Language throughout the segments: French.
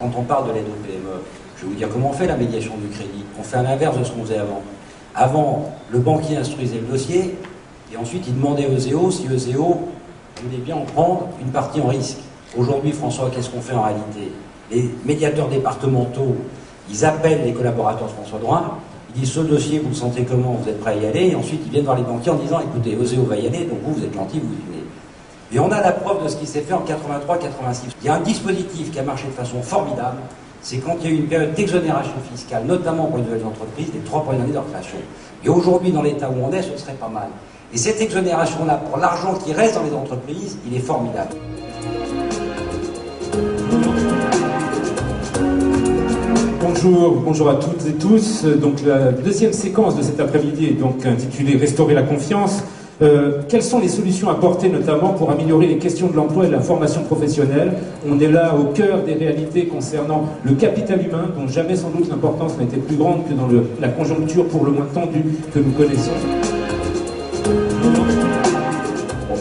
Quand on parle de l'aide aux PME, je vais vous dire comment on fait la médiation du crédit. On fait à l'inverse de ce qu'on faisait avant. Avant, le banquier instruisait le dossier et ensuite il demandait aux EO si les EO voulaient bien en prendre une partie en risque. Aujourd'hui, François, qu'est-ce qu'on fait en réalité? Les médiateurs départementaux, ils appellent les collaborateurs de François Drouin, ils disent ce dossier, vous le sentez comment, vous êtes prêt à y aller, et ensuite ils viennent voir les banquiers en disant écoutez, EO va y aller, donc vous êtes gentil, vous y venez. Et on a la preuve de ce qui s'est fait en 83-86. Il y a un dispositif qui a marché de façon formidable, c'est quand il y a eu une période d'exonération fiscale, notamment pour les nouvelles entreprises, les 3 premières années de leur création. Et aujourd'hui, dans l'état où on est, ce serait pas mal. Et cette exonération-là, pour l'argent qui reste dans les entreprises, il est formidable. Bonjour à toutes et tous. Donc la deuxième séquence de cet après-midi est donc intitulée « Restaurer la confiance ». Quelles sont les solutions apportées notamment pour améliorer les questions de l'emploi et de la formation professionnelle? On est là au cœur des réalités concernant le capital humain, dont jamais sans doute l'importance n'a été plus grande que dans la conjoncture pour le moins tendue que nous connaissons.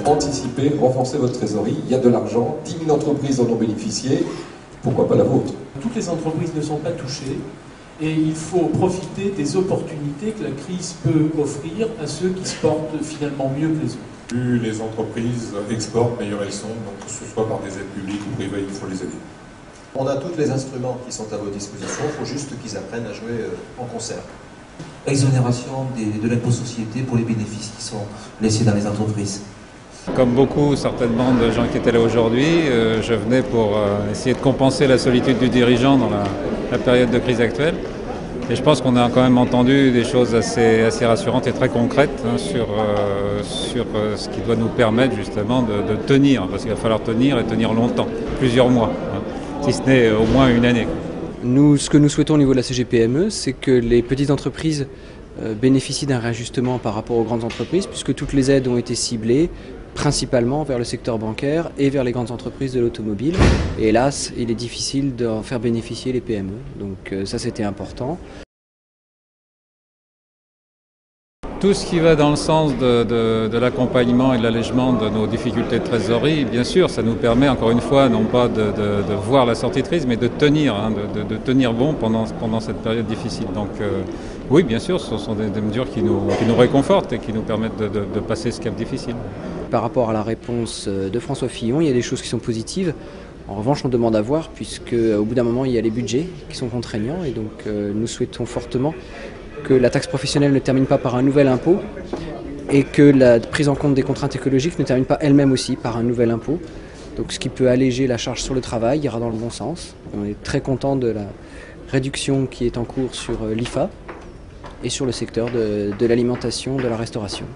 Anticipez, renforcez votre trésorerie, il y a de l'argent, 10 000 entreprises en ont bénéficié, pourquoi pas la vôtre? Toutes les entreprises ne sont pas touchées. Et il faut profiter des opportunités que la crise peut offrir à ceux qui se portent finalement mieux que les autres. Plus les entreprises exportent, meilleures elles sont, donc que ce soit par des aides publiques ou privées, il faut les aider. On a tous les instruments qui sont à vos dispositions, il faut juste qu'ils apprennent à jouer en concert. Exonération de l'impôt société pour les bénéfices qui sont laissés dans les entreprises. Comme beaucoup certainement de gens qui étaient là aujourd'hui, je venais pour essayer de compenser la solitude du dirigeant dans la période de crise actuelle. Et je pense qu'on a quand même entendu des choses assez rassurantes et très concrètes sur ce qui doit nous permettre justement de tenir, parce qu'il va falloir tenir et tenir longtemps, plusieurs mois, si ce n'est au moins une année. Nous, ce que nous souhaitons au niveau de la CGPME, c'est que les petites entreprises bénéficient d'un réajustement par rapport aux grandes entreprises, puisque toutes les aides ont été ciblées principalement vers le secteur bancaire et vers les grandes entreprises de l'automobile. Et hélas, il est difficile d'en faire bénéficier les PME. Donc ça, c'était important. Tout ce qui va dans le sens de l'accompagnement et de l'allègement de nos difficultés de trésorerie, bien sûr, ça nous permet encore une fois non pas de voir la sortie de crise, mais de tenir, de tenir bon pendant cette période difficile. Donc oui, bien sûr, ce sont des mesures qui nous réconfortent et qui nous permettent de passer ce cap difficile. Par rapport à la réponse de François Fillon, il y a des choses qui sont positives. En revanche, on demande à voir, puisque au bout d'un moment, il y a les budgets qui sont contraignants, et donc nous souhaitons fortement que la taxe professionnelle ne termine pas par un nouvel impôt et que la prise en compte des contraintes écologiques ne termine pas elle-même aussi par un nouvel impôt. Donc ce qui peut alléger la charge sur le travail ira dans le bon sens. On est très content de la réduction qui est en cours sur l'IFA et sur le secteur de l'alimentation, de la restauration.